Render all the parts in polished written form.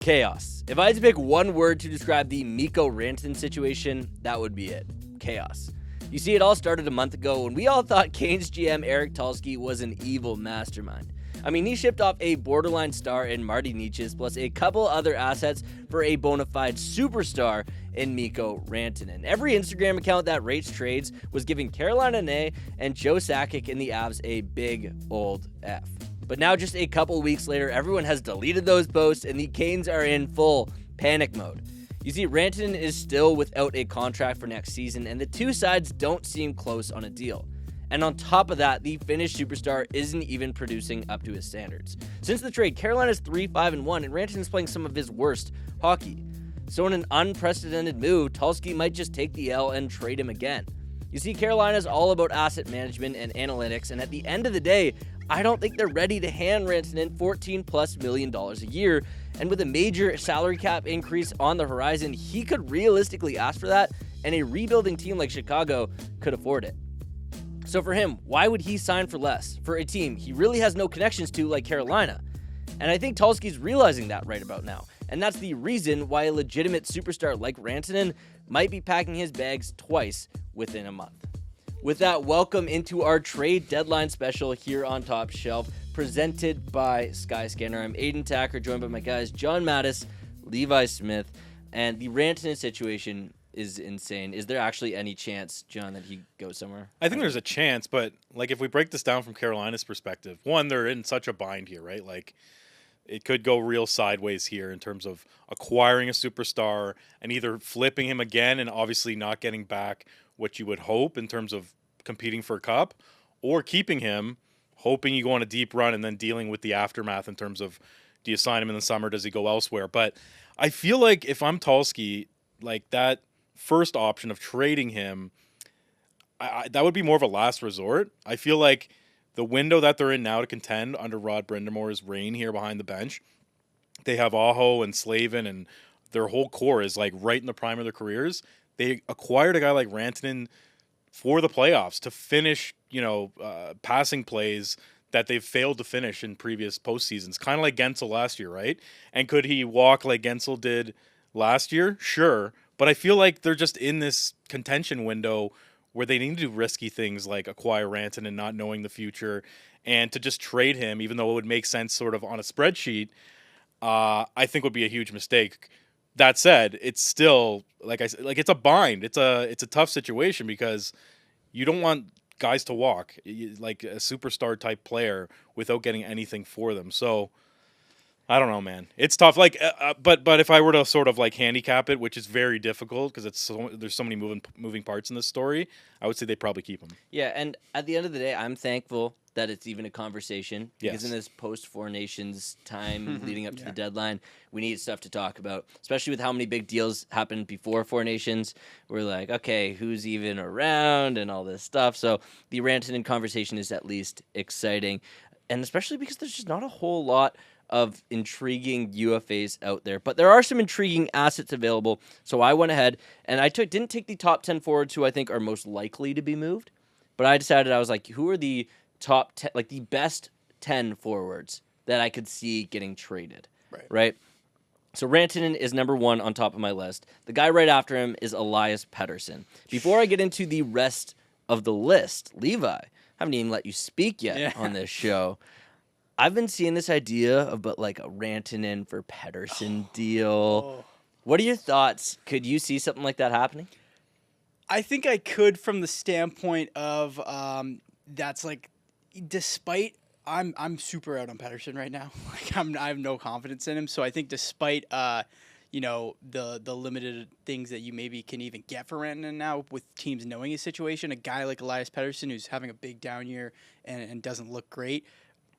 Chaos. If I had to pick one word to describe the Mikko Rantanen situation, that would be it. Chaos. You see, it all started a month ago when we all thought Canes GM Eric Tulsky was an evil mastermind. I mean, he shipped off a borderline star in Matisz plus a couple other assets for a bona fide superstar in Mikko Rantanen. Every Instagram account that rates trades was giving Carolina an A and Joe Sakic and the Avs a big old F. But now, just a couple weeks later, everyone has deleted those posts and the Canes are in full panic mode. You see, Rantanen is still without a contract for next season, and the two sides don't seem close on a deal. And on top of that, the Finnish superstar isn't even producing up to his standards. Since the trade, Carolina's 3-5-1, and Rantanen's playing some of his worst hockey. So in an unprecedented move, Tulsky might just take the L and trade him again. You see, Carolina's all about asset management and analytics, and at the end of the day, I don't think they're ready to hand Rantanen $14+ million a year, and with a major salary cap increase on the horizon, he could realistically ask for that, and a rebuilding team like Chicago could afford it. So for him, why would he sign for less for a team he really has no connections to like Carolina? And I think Tulsky's realizing that right about now, and that's the reason why a legitimate superstar like Rantanen might be packing his bags twice within a month. With that, welcome into our trade deadline special here on Top Shelf, presented by Skyscanner. I'm Aidan, Thakkar, joined by my guys John Matisz, Levi Smith, and the Rantanen situation is insane. Is there actually any chance, John, that he goes somewhere? I think there's a chance, but like if we break this down from Carolina's perspective, one, they're in such a bind here, right? Like it could go real sideways here in terms of acquiring a superstar and either flipping him again and obviously not getting back what you would hope in terms of competing for a cup, or keeping him, hoping you go on a deep run and then dealing with the aftermath in terms of do you sign him in the summer, does he go elsewhere? But I feel like if I'm Tulsky, like that first option of trading him, that would be more of a last resort. I feel like the window that they're in now to contend under Rod Brindamore's reign here behind the bench, they have Aho and Slavin, and their whole core is like right in the prime of their careers. They acquired a guy like Rantanen for the playoffs to finish, passing plays that they've failed to finish in previous postseasons, kind of like Gensel last year, right? And could he walk like Gensel did last year? Sure. But I feel like they're just in this contention window where they need to do risky things like acquire Rantanen, not knowing the future, and to just trade him, even though it would make sense sort of on a spreadsheet, I think would be a huge mistake. That said, it's still like I said, like it's a bind. It's a tough situation because you don't want guys to walk like a superstar type player without getting anything for them. So I don't know, man. It's tough. Like, but if I were to sort of like handicap it, which is very difficult because there's so many moving parts in this story, I would say they probably keep him. Yeah, and at the end of the day, I'm thankful that it's even a conversation because in this post-Four Nations time leading up to the deadline, we need stuff to talk about, especially with how many big deals happened before Four Nations. We're like, okay, who's even around and all this stuff. So the Rantanen conversation is at least exciting, and especially because there's just not a whole lot of intriguing UFAs out there. But there are some intriguing assets available, so I went ahead and didn't take the top 10 forwards who I think are most likely to be moved, but I decided, I was like, who are the top 10, like the best 10 forwards that I could see getting traded, right? So Rantanen is number 1 on top of my list. The guy right after him is Elias Pettersson. Before I get into the rest of the list, Levi, I haven't even let you speak yet on this show. I've been seeing this idea about like a Rantanen for Pettersson deal. What are your thoughts? Could you see something like that happening? I think I could, from the standpoint of that's like, despite I'm super out on Pettersson right now. Like I have no confidence in him. So I think despite the limited things that you maybe can even get for Rantanen now with teams knowing his situation, a guy like Elias Pettersson who's having a big down year and doesn't look great,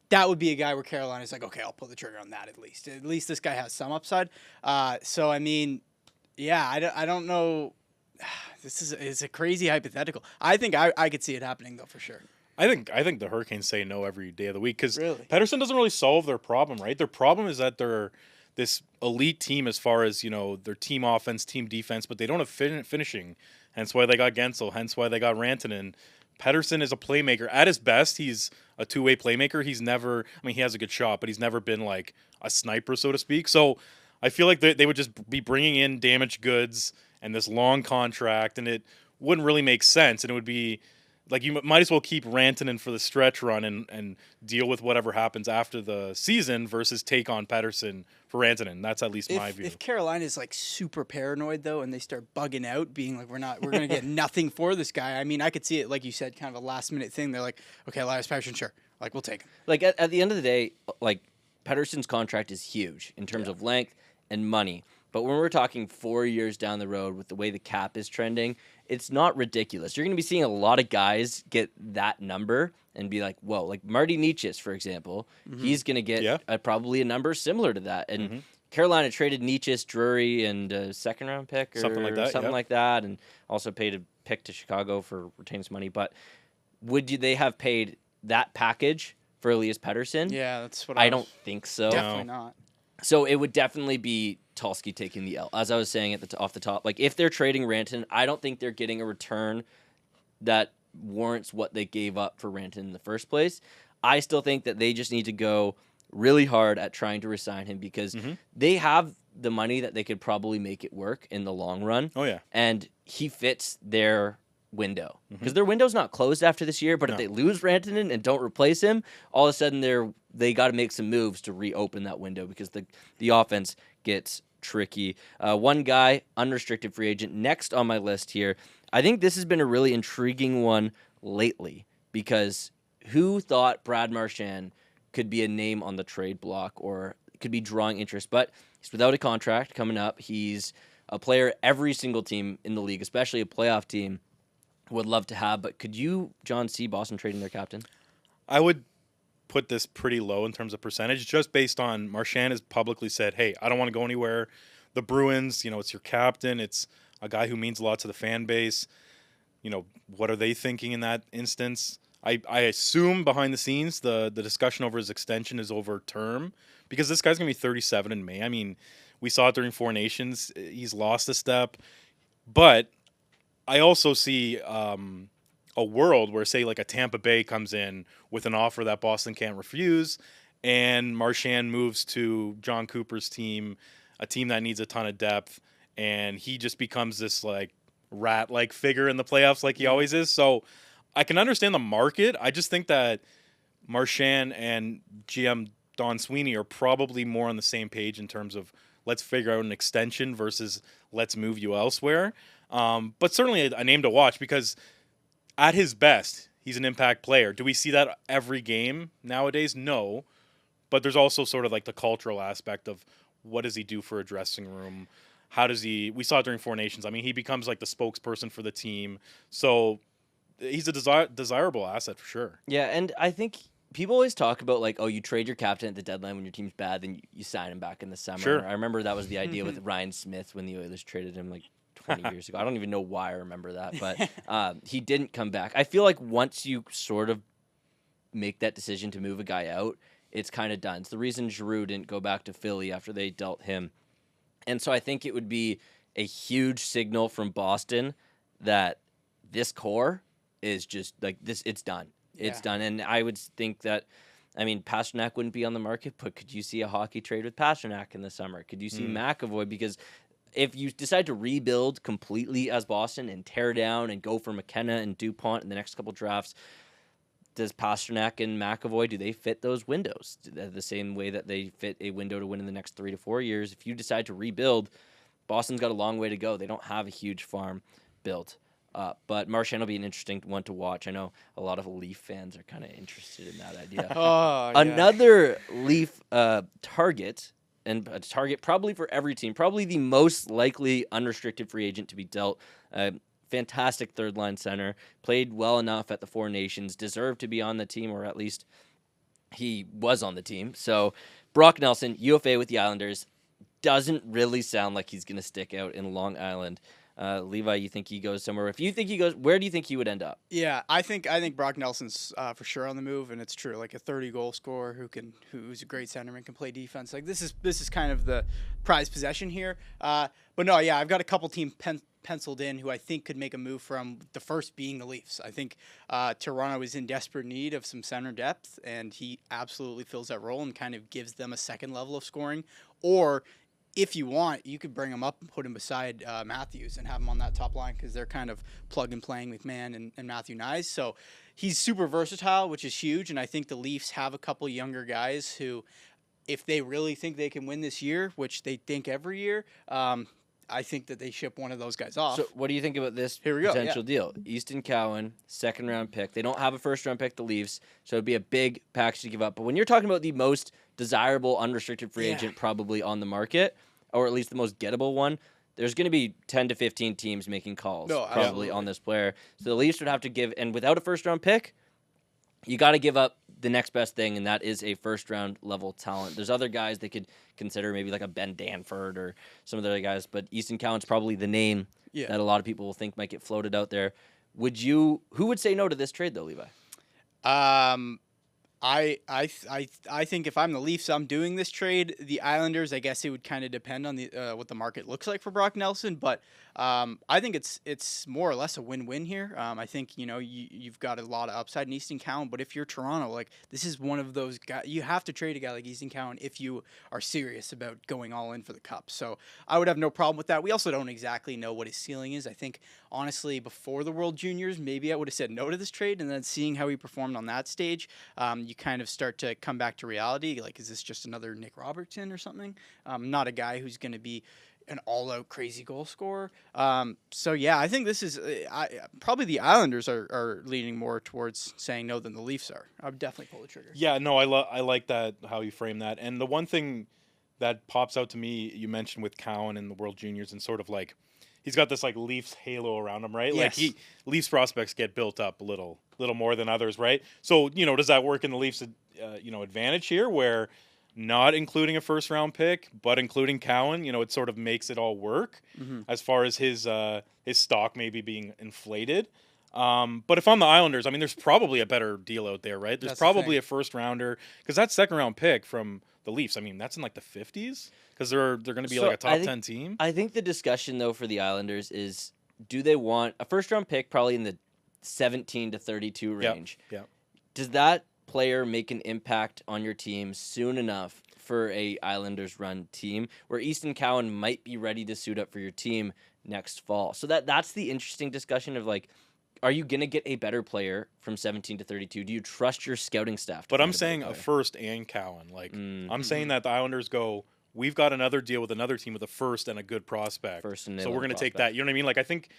that would be a guy where Carolina's like, okay, I'll pull the trigger on that at least. At least this guy has some upside. So I mean, yeah, I don't know. It's a crazy hypothetical. I think I could see it happening though for sure. I think the Hurricanes say no every day of the week because Really? Pettersson doesn't really solve their problem, right? Their problem is that they're this elite team as far as their team offense, team defense, but they don't have finishing. Hence why they got Gensel. Hence why they got Rantanen. Pettersson is a playmaker. At his best, he's a two-way playmaker. He's never, he has a good shot, but he's never been like a sniper, so to speak. So I feel like they would just be bringing in damaged goods and this long contract, and it wouldn't really make sense. And it would be like you might as well keep Rantanen for the stretch run and deal with whatever happens after the season versus take on Pettersson for Rantanen. That's at least my view. If Carolina is like super paranoid though, and they start bugging out, being like, we're going to get nothing for this guy. I mean, I could see it, like you said, kind of a last minute thing. They're like, okay, Elias Pettersson, sure. Like, we'll take him. Like at the end of the day, like Pettersson's contract is huge in terms of length and money. But when we're talking 4 years down the road with the way the cap is trending, it's not ridiculous. You're going to be seeing a lot of guys get that number and be like, whoa, like Marty Matisz, for example, he's going to get probably a number similar to that. And Carolina traded Matisz, Drury, and a second-round pick or something like that, and also paid a pick to Chicago for retaining some money. But would they have paid that package for Elias Pettersson? Yeah, that's what I don't think so. Definitely not. So it would definitely be Tulsky taking the L. As I was saying off the top, like if they're trading Rantanen, I don't think they're getting a return that warrants what they gave up for Rantanen in the first place. I still think that they just need to go really hard at trying to resign him because they have the money that they could probably make it work in the long run. Oh, yeah. And he fits their window because their window's not closed after this year, but if they lose Rantanen and don't replace him, all of a sudden they got to make some moves to reopen that window because the offense gets tricky. One guy, unrestricted free agent, next on my list here. I think this has been a really intriguing one lately because who thought Brad Marchand could be a name on the trade block or could be drawing interest, but he's without a contract coming up. He's a player every single team in the league, especially a playoff team, would love to have. But could you, John, see Boston trading their captain? I would put this pretty low in terms of percentage, just based on Marchand has publicly said, hey, I don't want to go anywhere. The Bruins, it's your captain. It's a guy who means a lot to the fan base. What are they thinking in that instance? I assume behind the scenes the discussion over his extension is over term because this guy's going to be 37 in May. I mean, we saw it during Four Nations. He's lost a step. But I also see a world where, say, like a Tampa Bay comes in with an offer that Boston can't refuse, and Marchand moves to John Cooper's team, a team that needs a ton of depth, and he just becomes this like rat-like figure in the playoffs like he always is. So I can understand the market. I just think that Marchand and GM Don Sweeney are probably more on the same page in terms of let's figure out an extension versus let's move you elsewhere. But certainly a name to watch because at his best, he's an impact player. Do we see that every game nowadays? No. But there's also sort of like the cultural aspect of what does he do for a dressing room? How does we saw it during Four Nations. I mean, he becomes like the spokesperson for the team. So he's a desirable asset for sure. Yeah, and I think people always talk about like, oh, you trade your captain at the deadline when your team's bad, then you sign him back in the summer. Sure. I remember that was the idea with Ryan Smith when the Oilers traded him like 20 years ago. I don't even know why I remember that, but he didn't come back. I feel like once you sort of make that decision to move a guy out, it's kind of done. It's the reason Giroux didn't go back to Philly after they dealt him. And so I think it would be a huge signal from Boston that this core is just like this. It's done. It's done. And I would think that, I mean, Pasternak wouldn't be on the market, but could you see a hockey trade with Pasternak in the summer? Could you see McAvoy? Because if you decide to rebuild completely as Boston and tear down and go for McKenna and DuPont in the next couple drafts, does Pasternak and McAvoy, do they fit those windows the same way that they fit a window to win in the next 3 to 4 years? If you decide to rebuild, Boston's got a long way to go. They don't have a huge farm built. But Marchand will be an interesting one to watch. I know a lot of Leaf fans are kind of interested in that idea. Another Leaf target, and a target probably for every team, probably the most likely unrestricted free agent to be dealt. Fantastic third-line center, played well enough at the Four Nations, deserved to be on the team, or at least he was on the team. So Brock Nelson, UFA with the Islanders, doesn't really sound like he's going to stick out in Long Island. Levi, you think he goes somewhere? If you think he goes, where do you think he would end up? Yeah, I think Brock Nelson's for sure on the move, and it's true. Like a 30-goal scorer who's a great centerman, can play defense. Like this is kind of the prized possession here. But no, yeah, I've got a couple teams penciled in who I think could make a move from, the first being the Leafs. I think Toronto is in desperate need of some center depth, and he absolutely fills that role and kind of gives them a second level of scoring. Or if you want, you could bring him up and put him beside Matthews and have him on that top line because they're kind of plug and playing McMahon and Matthew Nyes. So he's super versatile, which is huge. And I think the Leafs have a couple younger guys who, if they really think they can win this year, which they think every year, I think that they ship one of those guys off. So what do you think about this Here we go, potential deal? Easton Cowan, second-round pick. They don't have a first-round pick, the Leafs, so it'd be a big package to give up. But when you're talking about the most desirable unrestricted free agent probably on the market, or at least the most gettable one, there's going to be 10 to 15 teams making calls probably on this player. So the Leafs would have to give, and without a first-round pick, you got to give up the next best thing, and that is a first-round level talent. There's other guys they could consider, maybe like a Ben Danford or some of the other guys, but Easton Cowan's probably the name that a lot of people will think might get floated out there. Who would say no to this trade, though, Levi? I think if I'm the Leafs, I'm doing this trade. The Islanders, I guess it would kind of depend on the what the market looks like for Brock Nelson, but I think it's more or less a win-win here. I think you've got a lot of upside in Easton Cowan, but if you're Toronto, like this is one of those guys you have to trade a guy like Easton Cowan if you are serious about going all in for the Cup. So I would have no problem with that. We also don't exactly know what his ceiling is. I think honestly, before the World Juniors, maybe I would have said no to this trade, and then seeing how he performed on that stage, you kind of start to come back to reality. Like, is this just another Nick Robertson or something? Not a guy who's going to be an all-out crazy goal scorer. So, yeah, I think this is probably the Islanders are leaning more towards saying no than the Leafs are. I would definitely pull the trigger. Yeah, no, I like that, how you frame that. And the one thing that pops out to me, you mentioned with Cowan and the World Juniors, and sort of like he's got this like Leafs halo around him, right? Yes. Like Leafs prospects get built up a little more than others, right? So, does that work in the Leafs advantage here where not including a first round pick, but including Cowan, it sort of makes it all work as far as his stock maybe being inflated. But if I'm the Islanders, I mean, there's probably a better deal out there, right? There's probably a first rounder, because that second round pick from the Leafs, I mean, that's in like the 50s, because they're going to be like a top 10 team. I think the discussion though for the Islanders is, do they want a first round pick probably in the 17 to 32 range? Yeah. Does that player make an impact on your team soon enough for a Islanders run team where Easton Cowan might be ready to suit up for your team next fall? So that's the interesting discussion of like, are you going to get a better player from 17 to 32? Do you trust your scouting staff? But I'm saying a first and Cowan. Like, I'm saying that the Islanders go, we've got another deal with another team with a first and a good prospect. So we're going to take that. You know what I mean? Like, I think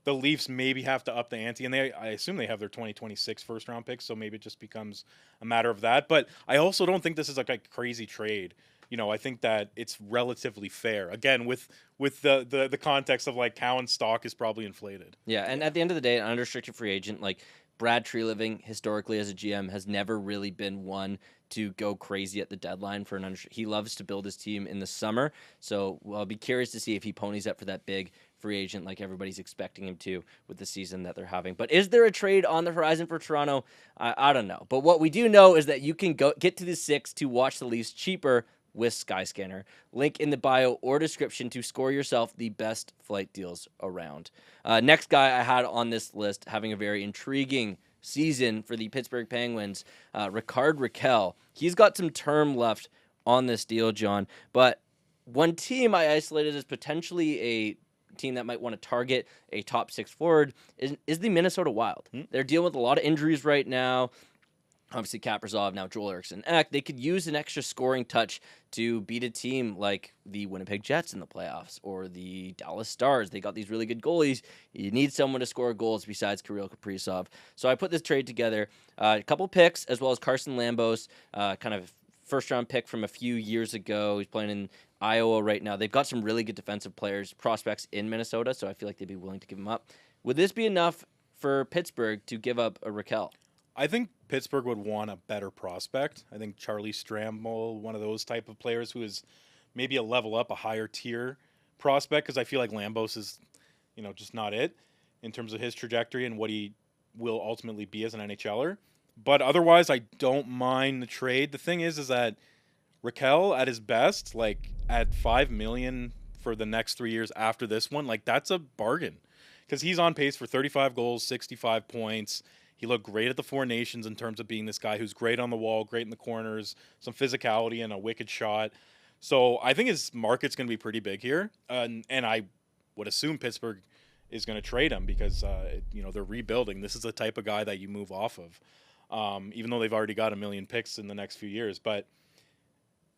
the Leafs maybe have to up the ante, and I assume they have their 2026 first round picks, so maybe it just becomes a matter of that. But I also don't think this is like a crazy trade. I think that it's relatively fair. Again, with the context of like Cowan's stock is probably inflated. Yeah, and at the end of the day, an unrestricted free agent like Brad Treliving, historically as a GM, has never really been one to go crazy at the deadline for an unrestricted. He loves to build his team in the summer, so I'll be curious to see if he ponies up for that big free agent like everybody's expecting him to with the season that they're having. But is there a trade on the horizon for Toronto? I don't know. But what we do know is that you can get to the 6 to watch the Leafs cheaper with Skyscanner. Link in the bio or description to score yourself the best flight deals around. Next guy I had on this list having a very intriguing season for the Pittsburgh Penguins, Rickard Rakell. He's got some term left on this deal, John, but one team I isolated as potentially a team that might want to target a top 6 forward is the Minnesota Wild. They're dealing with a lot of injuries right now. Obviously, Kaprizov, now Joel Eriksson Ek. They could use an extra scoring touch to beat a team like the Winnipeg Jets in the playoffs or the Dallas Stars. They got these really good goalies. You need someone to score goals besides Kirill Kaprizov. So I put this trade together. A couple picks, as well as Carson Lambos, kind of first-round pick from a few years ago. He's playing in Iowa right now. They've got some really good defensive players, prospects in Minnesota, so I feel like they'd be willing to give him up. Would this be enough for Pittsburgh to give up a Rakell? I think Pittsburgh would want a better prospect. I think Charlie Stramble, one of those type of players who is maybe a level up, a higher tier prospect, because I feel like Lambos is, just not it in terms of his trajectory and what he will ultimately be as an NHLer. But otherwise, I don't mind the trade. The thing is that Rakell at his best, like at $5 million for the next 3 years after this one, like that's a bargain, because he's on pace for 35 goals, 65 points. He looked great at the Four Nations in terms of being this guy who's great on the wall, great in the corners, some physicality and a wicked shot. So I think his market's going to be pretty big here, and I would assume Pittsburgh is going to trade him because they're rebuilding. This is the type of guy that you move off of, even though they've already got 1 million picks in the next few years. But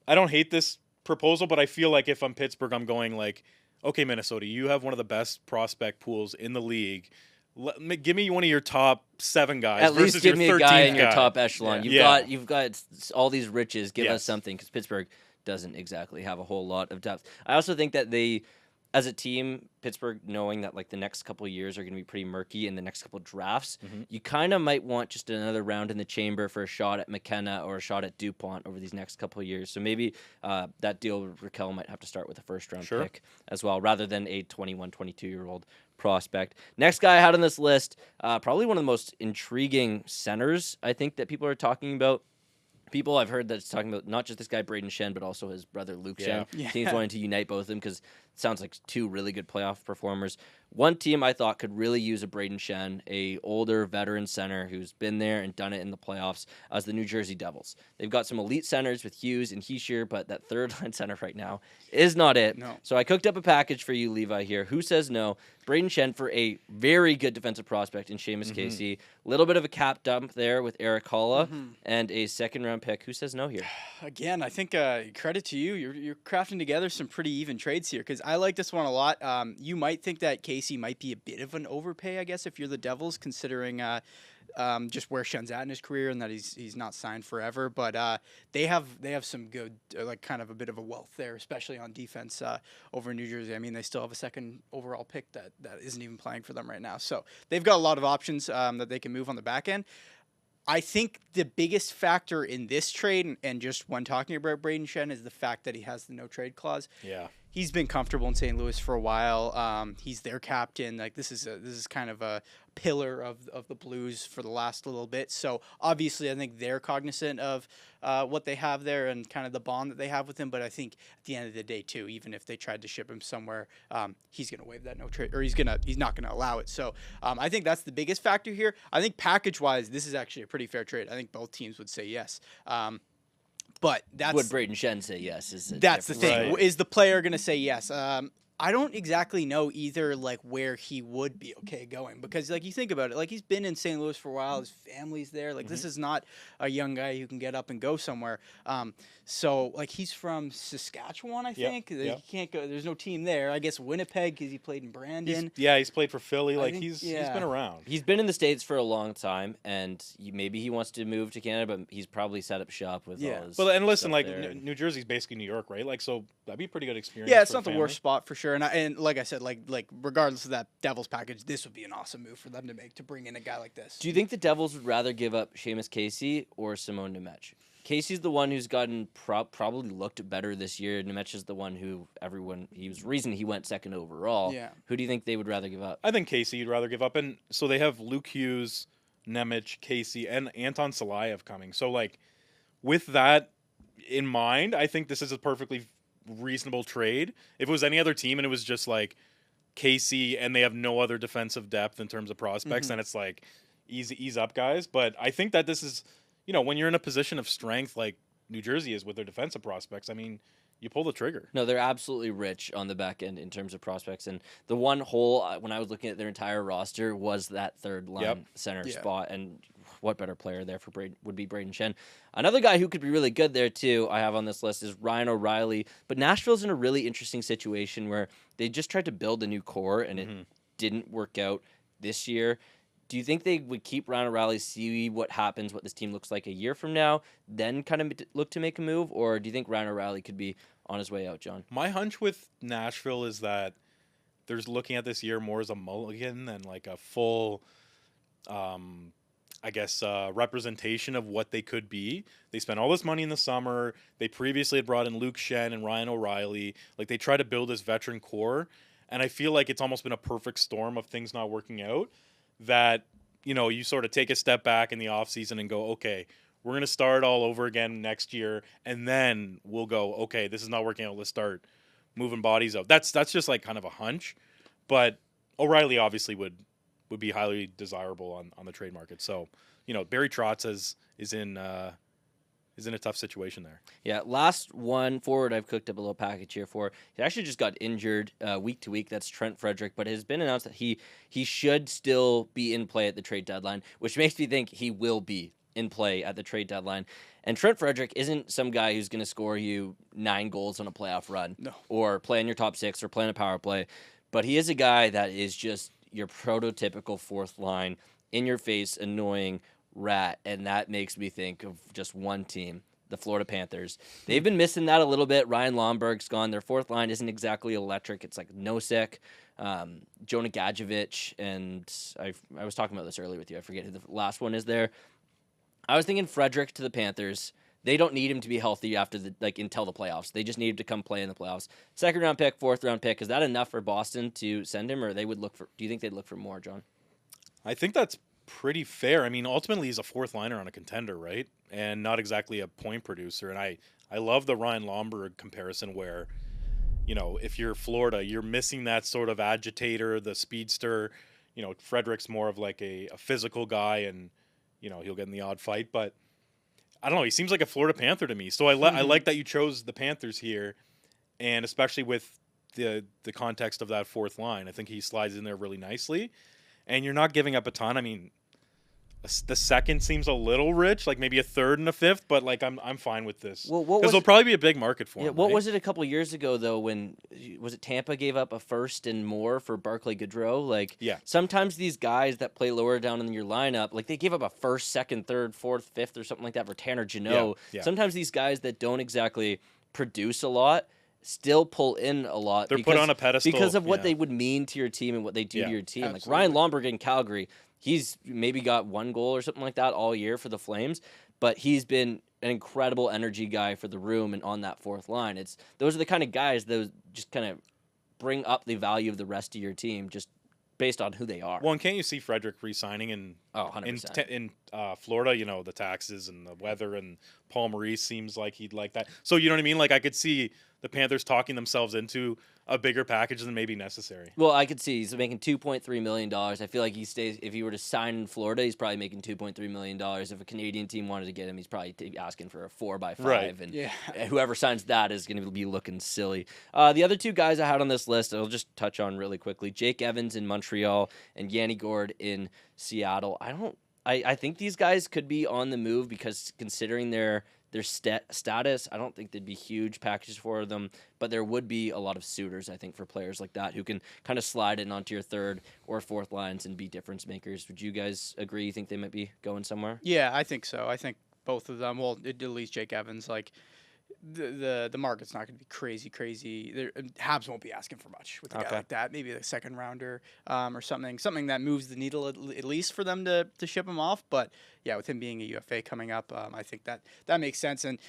I don't hate this proposal, but I feel like if I'm Pittsburgh, I'm going like, okay, Minnesota, you have one of the best prospect pools in the league. Give me one of your top 7 guys. At least give me a guy in your top echelon. You've got all these riches. Give us something, because Pittsburgh doesn't exactly have a whole lot of depth. I also think that they, as a team, Pittsburgh, knowing that like the next couple of years are going to be pretty murky in the next couple of drafts, you kind of might want just another round in the chamber for a shot at McKenna or a shot at DuPont over these next couple of years. So maybe that deal with Rakell might have to start with a first-round pick as well, rather than a 21, 22-year-old prospect. Next guy I had on this list, probably one of the most intriguing centers, I think, that people are talking about. People I've heard that's talking about not just this guy Braden Schenn, but also his brother Luke Schenn. Teams wanting to unite both of them because it sounds like 2 really good playoff performers. One team I thought could really use a Braden Schenn, a older veteran center who's been there and done it in the playoffs, as the New Jersey Devils. They've got some elite centers with Hughes and Heischer, but that third-line center right now is not it. No. So I cooked up a package for you, Levi, here. Who says no? Braden Schenn for a very good defensive prospect in Seamus Casey. A little bit of a cap dump there with Eric Holla and a second-round pick. Who says no here? Again, I think credit to you. You're crafting together some pretty even trades here, because I like this one a lot. You might think that Casey might be a bit of an overpay, I guess, if you're the Devils, considering just where Schenn's at in his career and that he's not signed forever. But they have some good, like kind of a bit of a wealth there, especially on defense over in New Jersey. I mean, they still have a second overall pick that isn't even playing for them right now. So they've got a lot of options that they can move on the back end. I think the biggest factor in this trade, and just when talking about Braden Schenn, is the fact that he has the no trade clause. Yeah. He's been comfortable in St. Louis for a while. He's their captain. Like this is kind of a pillar of the Blues for the last little bit. So obviously, I think they're cognizant of what they have there and kind of the bond that they have with him. But I think at the end of the day, too, even if they tried to ship him somewhere, he's going to waive that no trade, or he's not going to allow it. So I think that's the biggest factor here. I think package wise, this is actually a pretty fair trade. I think both teams would say yes. But that's would Braden Schenn say yes? That's the thing. Right. Is the player going to say yes? I don't exactly know either, like where he would be okay going, because like you think about it, like he's been in St. Louis for a while, his family's there. Like this is not a young guy who can get up and go somewhere. So like he's from Saskatchewan, I think. He can't go. There's no team there. I guess Winnipeg, because he played in Brandon. He's played for Philly. Like think- he's been around. He's been in the States for a long time, and maybe he wants to move to Canada, but he's probably set up shop with all his. Well, and listen, stuff like there. New Jersey's basically New York, right? Like, so that'd be a pretty good experience. Yeah, it's for not the family. worst spot for sure. And like I said, like regardless of that Devils package, this would be an awesome move for them to bring in a guy like this. Do you think the Devils would rather give up Seamus Casey or Simone Nemec? Casey's the one who's gotten probably looked better this year. Nemec is the one who he was the reason he went second overall. Yeah. Who do you think they would rather give up? I think Casey you'd rather give up. And so they have Luke Hughes, Nemec, Casey, and Anton Salayev coming. So, like, with that in mind, I think this is a perfectly reasonable trade. If it was any other team and it was just, like, Casey and they have no other defensive depth in terms of prospects, then it's, like, ease up, guys. But I think that this is, when you're in a position of strength like New Jersey is with their defensive prospects, I mean, you pull the trigger. No, they're absolutely rich on the back end in terms of prospects. And the one hole, when I was looking at their entire roster, was that third line center spot. And what better player there for would be Braden Schenn. Another guy who could be really good there, too, I have on this list is Ryan O'Reilly. But Nashville's in a really interesting situation where they just tried to build a new core, and it didn't work out this year. Do you think they would keep Ryan O'Reilly, see what happens, what this team looks like a year from now, then kind of look to make a move? Or do you think Ryan O'Reilly could be on his way out, John? My hunch with Nashville is that they're looking at this year more as a mulligan than like a full, representation of what they could be. They spent all this money in the summer. They previously had brought in Luke Schenn and Ryan O'Reilly. Like, they try to build this veteran core. And I feel like it's almost been a perfect storm of things not working out. That, you sort of take a step back in the offseason and go, okay, we're going to start all over again next year, and then we'll go, okay, this is not working out, let's start moving bodies out. That's just like kind of a hunch, but O'Reilly obviously would be highly desirable on the trade market. So, Barry Trotz is in is in a tough situation there. Yeah, last one forward I've cooked up a little package here for. He actually just got injured week to week. That's Trent Frederic, but it has been announced that he should still be in play at the trade deadline, which makes me think he will be in play at the trade deadline. And Trent Frederic isn't some guy who's going to score you 9 goals on a playoff run, or play in your top 6 or play in a power play, but he is a guy that is just your prototypical fourth line, in your face, annoying rat, and that makes me think of just one team, the Florida Panthers. They've been missing that a little bit. Ryan Lomberg's gone. Their fourth line isn't exactly electric. It's like Nosek, Jonah Gadjevich, and I was talking about this earlier with you. I forget who the last one is there. I was thinking Frederic to the Panthers. They don't need him to be healthy after until the playoffs. They just need him to come play in the playoffs. 2nd round pick, 4th round pick. Is that enough for Boston to send him, or they would look for? Do you think they'd look for more, John? I think that's pretty fair. I mean, ultimately he's a fourth liner on a contender, right? And not exactly a point producer. And I love the Ryan Lomberg comparison where, if you're Florida, you're missing that sort of agitator, the speedster. Frederic's more of like a physical guy, and he'll get in the odd fight, but I don't know. He seems like a Florida Panther to me. So I like that you chose the Panthers here, and especially with the context of that fourth line. I think he slides in there really nicely. And you're not giving up a ton. I mean, the second seems a little rich, like maybe a third and a fifth, but like I'm fine with this. Well, because there'll probably be a big market for him. What right? was it a couple years ago though? When was it Tampa gave up a first and more for Barclay Goodrow? Like, sometimes these guys that play lower down in your lineup, like they gave up a first, second, third, fourth, fifth, or something like that for Tanner Jeannot. Yeah. Sometimes these guys that don't exactly produce a lot still pull in a lot. They're put on a pedestal because of what they would mean to your team and what they do to your team. Absolutely. Like Ryan Lomberg in Calgary, he's maybe got 1 goal or something like that all year for the Flames, but he's been an incredible energy guy for the room and on that fourth line. Those are the kind of guys that just kind of bring up the value of the rest of your team just based on who they are. Well, and can't you see Frederic re-signing in 100%. in Florida? The taxes and the weather, and Paul Maurice seems like he'd like that. So you know what I mean? Like I could see the Panthers talking themselves into a bigger package than maybe necessary. Well, I could see he's making $2.3 million. I feel like if he were to sign in Florida, he's probably making $2.3 million. If a Canadian team wanted to get him, he's probably asking for a 4x5. Right. And whoever signs that is going to be looking silly. The other 2 guys I had on this list, I'll just touch on really quickly. Jake Evans in Montreal and Yanni Gourde in Seattle. I think these guys could be on the move because considering their status, I don't think they'd be huge packages for them, but there would be a lot of suitors, I think, for players like that who can kind of slide in onto your 3rd or 4th lines and be difference makers. Would you guys agree? You think they might be going somewhere? Yeah, I think so. I think both of them. Well, at least Jake Evans. Like the market's not going to be crazy. Habs won't be asking for much with a guy like that. Maybe a 2nd rounder or something that moves the needle at least for them to ship him off. But yeah, with him being a UFA coming up, I think that makes sense. And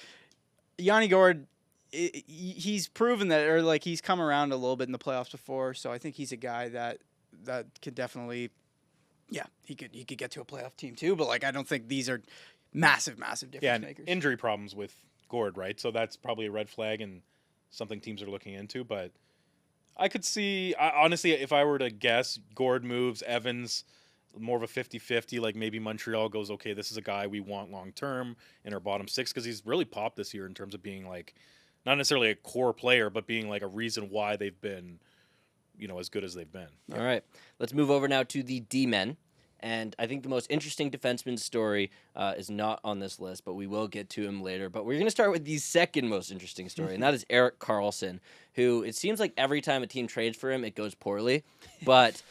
Yanni Gourde, he's proven that, or like he's come around a little bit in the playoffs before. So I think he's a guy that could definitely, he could get to a playoff team too. But like I don't think these are massive difference makers. Injury problems with Gourde, right? So that's probably a red flag and something teams are looking into. But I could see, honestly, if I were to guess, Gourde moves, Evans more of a 50-50, like maybe Montreal goes, okay, this is a guy we want long-term in our bottom 6, because he's really popped this year in terms of being like, not necessarily a core player, but being like a reason why they've been, as good as they've been. All right. Let's move over now to the D-men. And I think the most interesting defenseman story is not on this list, but we will get to him later. But we're going to start with the second most interesting story, and that is Erik Karlsson, who it seems like every time a team trades for him, it goes poorly. But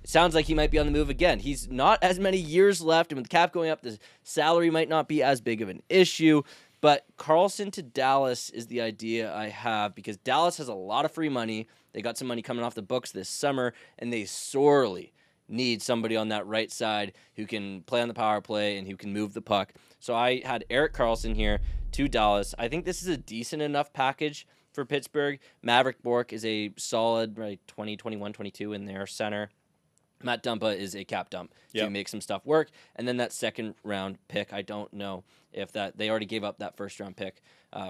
it sounds like he might be on the move again. He's not as many years left, and with the cap going up, the salary might not be as big of an issue. But Karlsson to Dallas is the idea I have, because Dallas has a lot of free money. They got some money coming off the books this summer, and they sorely need somebody on that right side who can play on the power play and who can move the puck. So I had Erik Karlsson here to Dallas. I think this is a decent enough package for Pittsburgh. Maverick Bourque is a solid 20, 21, 22 in their center. Matt Dumpa is a cap dump to make some stuff work. And then that 2nd round pick, I don't know if they already gave up that 1st round pick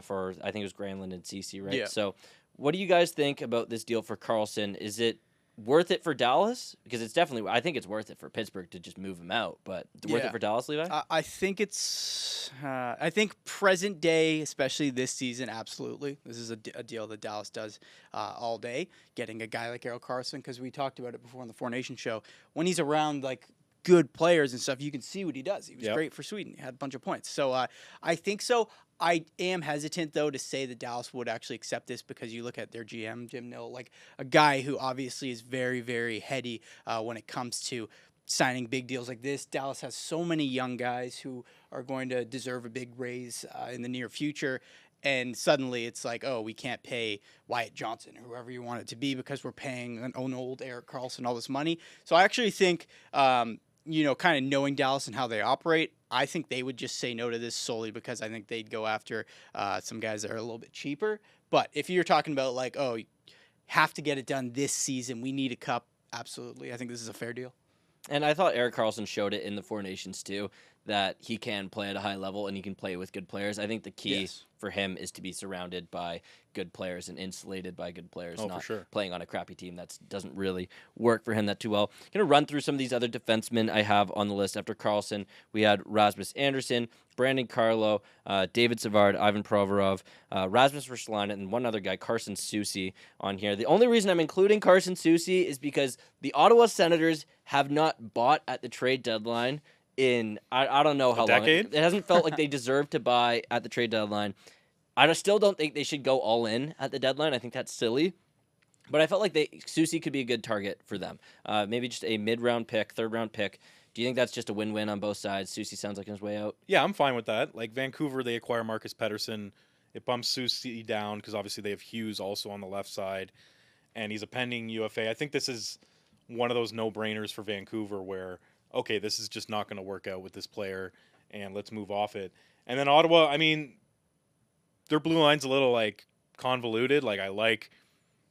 for, I think it was Granlund and CC, right? Yeah. So what do you guys think about this deal for Karlsson? Is it worth it for Dallas? Because it's definitely, I think it's worth it for Pittsburgh to just move him out, but worth it for Dallas, Levi? I think it's, I think present day, especially this season, absolutely. This is a deal that Dallas does all day, getting a guy like Erik Karlsson, because we talked about it before on the Four Nation show. When he's around, like, good players and stuff, you can see what he does. He was great for Sweden. He had a bunch of points. So I think so. I am hesitant, though, to say that Dallas would actually accept this because you look at their GM, Jim Nill, like a guy who obviously is very, very heady when it comes to signing big deals like this. Dallas has so many young guys who are going to deserve a big raise in the near future. And suddenly it's like, oh, we can't pay Wyatt Johnson or whoever you want it to be because we're paying an old Erik Karlsson all this money. So I actually think, kind of knowing Dallas and how they operate, I think they would just say no to this solely because I think they'd go after some guys that are a little bit cheaper. But if you're talking about like, oh, you have to get it done this season, we need a cup, absolutely. I think this is a fair deal. And I thought Erik Karlsson showed it in the Four Nations too, that he can play at a high level and he can play with good players. I think the key for him is to be surrounded by good players and insulated by good players, not playing on a crappy team. That doesn't really work for him that too well. I'm going to run through some of these other defensemen I have on the list. After Karlsson, we had Rasmus Andersson, Brandon Carlo, David Savard, Ivan Provorov, Rasmus Ristolainen, and one other guy, Carson Soucy, on here. The only reason I'm including Carson Soucy is because the Ottawa Senators have not bought at the trade deadline in, I don't know how long. It hasn't felt like they deserve to buy at the trade deadline. I still don't think they should go all in at the deadline. I think that's silly. But I felt like Soucy could be a good target for them. Maybe just a mid-round pick, third-round pick. Do you think that's just a win-win on both sides? Soucy sounds like on his way out. Yeah, I'm fine with that. Like Vancouver, they acquire Marcus Pettersson. It bumps Soucy down because obviously they have Hughes also on the left side, and he's a pending UFA. I think this is one of those no-brainers for Vancouver where, okay, this is just not going to work out with this player, and let's move off it. And then Ottawa, I mean, their blue line's a little, like, convoluted. Like, I like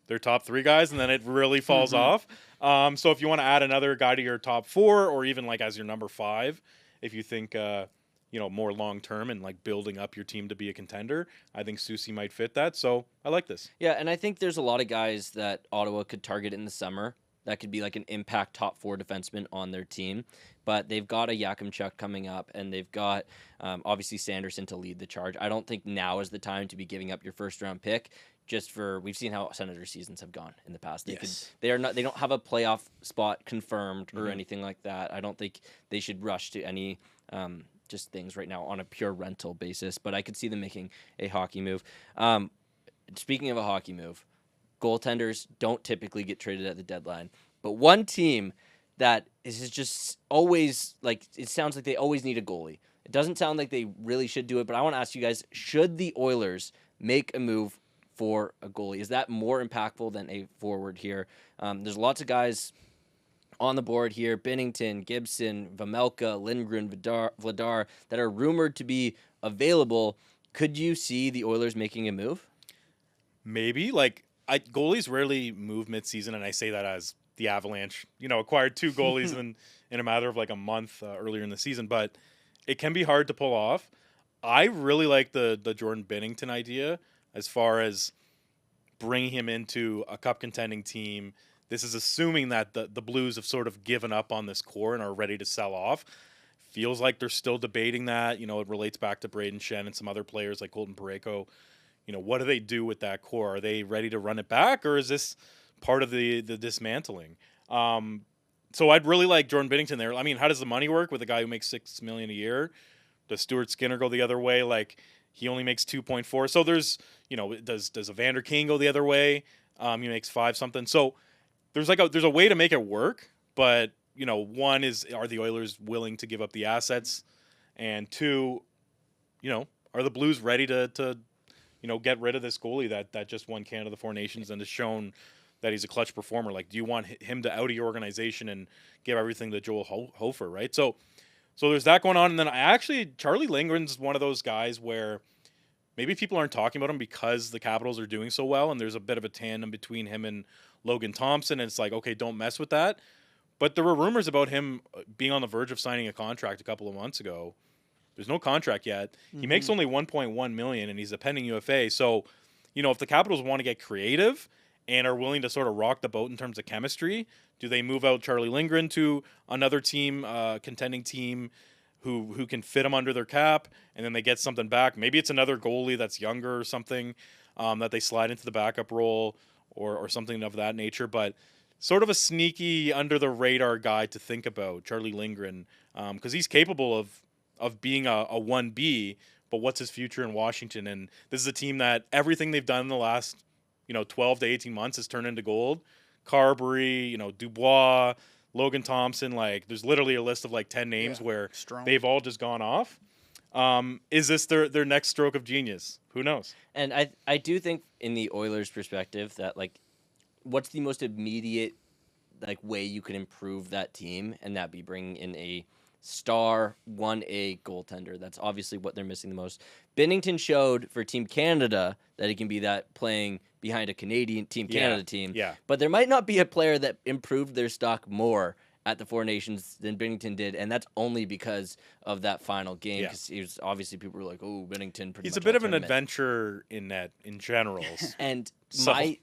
their top three guys, and then it really falls off. So if you want to add another guy to your top four, or even, like, as your number five, if you think, more long-term and, like, building up your team to be a contender, I think Soucy might fit that. So I like this. Yeah, and I think there's a lot of guys that Ottawa could target in the summer. That could be like an impact top four defenseman on their team. But they've got a Yakimchuk coming up, and they've got obviously Sanderson to lead the charge. I don't think now is the time to be giving up your first-round pick. We've seen how Senator seasons have gone in the past. They don't have a playoff spot confirmed or anything like that. I don't think they should rush to any just things right now on a pure rental basis. But I could see them making a hockey move. Speaking of a hockey move, goaltenders don't typically get traded at the deadline. But one team that is just always, like, it sounds like they always need a goalie. It doesn't sound like they really should do it, but I want to ask you guys, should the Oilers make a move for a goalie? Is that more impactful than a forward here? There's lots of guys on the board here, Binnington, Gibson, Vamelka, Lindgren, Vladar, that are rumored to be available. Could you see the Oilers making a move? Maybe. Goalies rarely move midseason, and I say that as the Avalanche, acquired two goalies in a matter of like a month earlier in the season, but it can be hard to pull off. I really like the Jordan Binnington idea as far as bringing him into a cup contending team. This is assuming that the Blues have sort of given up on this core and are ready to sell off. Feels like they're still debating that. It relates back to Braden Schenn and some other players like Colton Parayko. What do they do with that core? Are they ready to run it back, or is this part of the dismantling? So I'd really like Jordan Binnington there. I mean, how does the money work with a guy who makes $6 million a year? Does Stuart Skinner go the other way? Like, he only makes 2.4. So there's, does Evander Kane go the other way? He makes 5 something. So there's a way to make it work, but one is, are the Oilers willing to give up the assets? And two, are the Blues ready to get rid of this goalie that just won Canada the Four Nations and has shown that he's a clutch performer? Like, do you want him to out of your organization and give everything to Joel Hofer, right? So there's that going on. And then Charlie Lindgren's one of those guys where maybe people aren't talking about him because the Capitals are doing so well, and there's a bit of a tandem between him and Logan Thompson, and it's like, okay, don't mess with that. But there were rumors about him being on the verge of signing a contract a couple of months ago. There's no contract yet. He makes only $1.1 million, and he's a pending UFA. So, if the Capitals want to get creative and are willing to sort of rock the boat in terms of chemistry? Do they move out Charlie Lindgren to another team, contending team, who can fit them under their cap, and then they get something back? Maybe it's another goalie that's younger or something that they slide into the backup role or something of that nature. But sort of a sneaky under the radar guy to think about, Charlie Lindgren, because he's capable of being a 1B. But what's his future in Washington? And this is a team that everything they've done in the last 12 to 18 months has turned into gold. Carberry, Dubois, Logan Thompson, like there's literally a list of like 10 names where they've all just gone off. Is this their next stroke of genius? Who knows? And I do think in the Oilers' perspective that like, what's the most immediate like way you could improve that team, and that be bringing in a star 1A goaltender. That's obviously what they're missing the most. Binnington showed for Team Canada that he can be that playing behind a Canadian Team Canada team. Yeah. But there might not be a player that improved their stock more at the Four Nations than Binnington did, and that's only because of that final game. Because he was obviously people were like, "Oh, Binnington." He's a bit of an adventure in net in general. And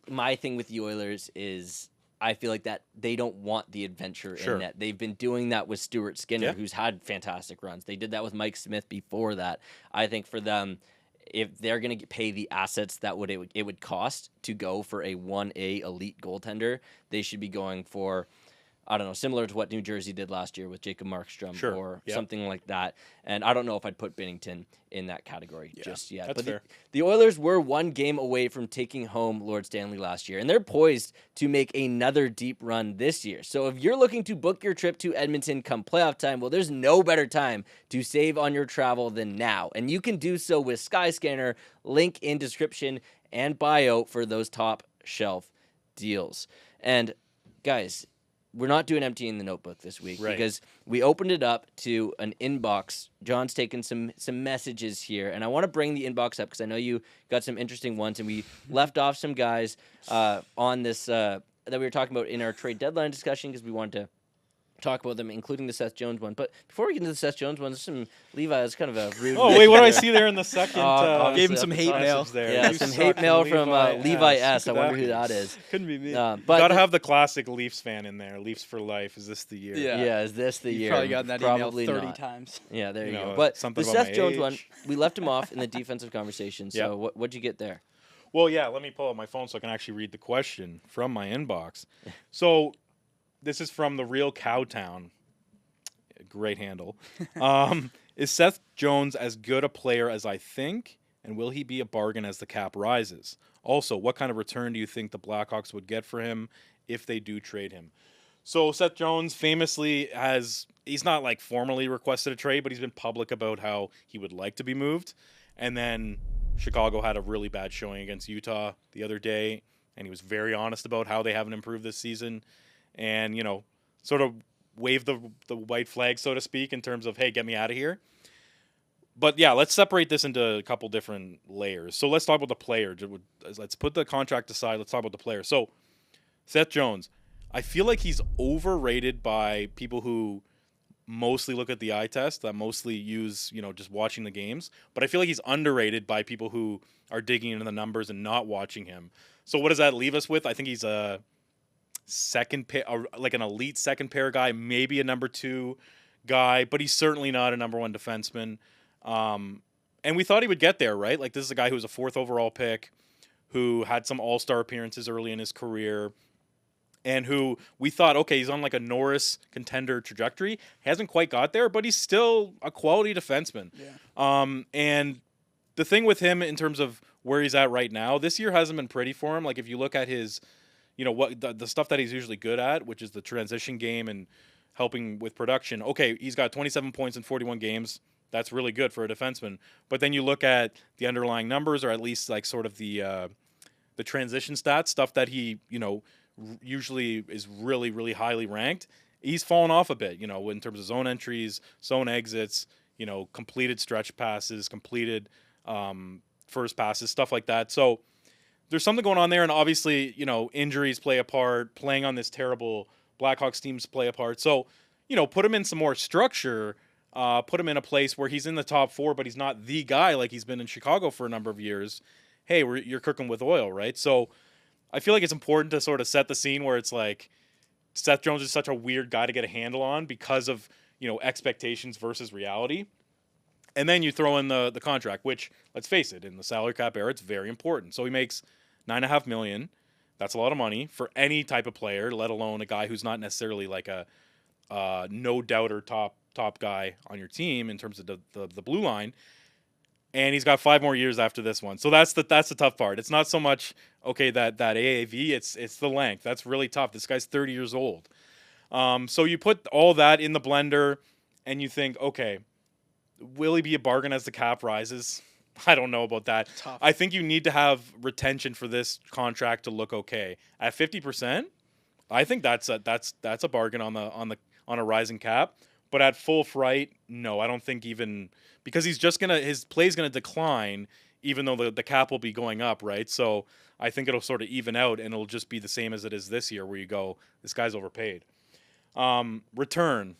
my thing with the Oilers is, I feel like that they don't want the adventure in net. They've been doing that with Stuart Skinner, who's had fantastic runs. They did that with Mike Smith before that. I think for them, if they're going to pay the assets that it would cost to go for a 1A elite goaltender, they should be going for, I don't know, similar to what New Jersey did last year with Jacob Markstrom or something like that. And I don't know if I'd put Binnington in that category just yet. That's fair. The Oilers were one game away from taking home Lord Stanley last year, and they're poised to make another deep run this year. So if you're looking to book your trip to Edmonton come playoff time, well, there's no better time to save on your travel than now. And you can do so with Skyscanner, link in description and bio for those top shelf deals. And guys, we're not doing emptying the notebook this week because we opened it up to an inbox. John's taken some messages here, and I want to bring the inbox up because I know you got some interesting ones, and we left off some guys on this that we were talking about in our trade deadline discussion because we wanted to talk about them, including the Seth Jones one. But before we get into the Seth Jones one, there's some Levi is kind of a rude. Oh wait, what do I see there in the second? Gave him some hate mail. There. Yeah, You some suck, hate mail from Levi S. I Look at wonder who that is. Couldn't be me. But Gotta have the classic Leafs fan in there. Leafs for life. Is this the year? Yeah, is this the You've year? probably gotten that Probably email 30 not. times. Yeah, there you You know, go. But the something about Seth my Jones age. one, we left him off in the defensive conversation. So what'd you get there? Well, yeah. Let me pull up my phone so I can actually read the question from my inbox. So this is from the Real Cowtown. Great handle. Is Seth Jones as good a player as I think? And will he be a bargain as the cap rises? Also, what kind of return do you think the Blackhawks would get for him if they do trade him? So Seth Jones famously he's not like formally requested a trade, but he's been public about how he would like to be moved. And then Chicago had a really bad showing against Utah the other day, and he was very honest about how they haven't improved this season. And, sort of wave the white flag, so to speak, in terms of, hey, get me out of here. But yeah, let's separate this into a couple different layers. So let's talk about the player. Let's put the contract aside. Let's talk about the player. So Seth Jones, I feel like he's overrated by people who mostly look at the eye test, that mostly use, just watching the games. But I feel like he's underrated by people who are digging into the numbers and not watching him. So what does that leave us with? I think he's a second pair, like an elite second pair guy, maybe a number 2 guy, but he's certainly not a number 1 defenseman. And we thought he would get there, right? Like, this is a guy who was a 4th overall pick, who had some all-star appearances early in his career, and who we thought, okay, he's on like a Norris contender trajectory. He hasn't quite got there, but he's still a quality defenseman. Yeah. And the thing with him in terms of where he's at right now, this year hasn't been pretty for him. Like, if you look at his what the stuff that he's usually good at, which is the transition game and helping with production. Okay, he's got 27 points in 41 games. That's really good for a defenseman. But then you look at the underlying numbers, or at least like sort of the transition stats, stuff that he usually is really, really highly ranked. He's fallen off a bit, in terms of zone entries, zone exits, completed stretch passes, completed first passes, stuff like that. So there's something going on there, and obviously, injuries play a part. Playing on this terrible Blackhawks teams play a part. So, put him in some more structure. Put him in a place where he's in the top 4, but he's not the guy like he's been in Chicago for a number of years. Hey, you're cooking with oil, right? So, I feel like it's important to sort of set the scene where it's like Seth Jones is such a weird guy to get a handle on because of, expectations versus reality. And then you throw in the contract, which, let's face it, in the salary cap era, it's very important. So he makes $9.5 million. That's a lot of money for any type of player, let alone a guy who's not necessarily like a no doubter top guy on your team in terms of the blue line. And he's got 5 more years after this one. So that's the tough part. It's not so much that AAV, it's the length. That's really tough. This guy's 30 years old. So you put all that in the blender and you think, okay, will he be a bargain as the cap rises? I don't know about that. Tough. I think you need to have retention for this contract to look okay. At 50%, I think that's a bargain on a rising cap. But at full fright, no, I don't think even because his play's gonna decline, even though the cap will be going up, right? So I think it'll sort of even out, and it'll just be the same as it is this year, where you go, this guy's overpaid. Return,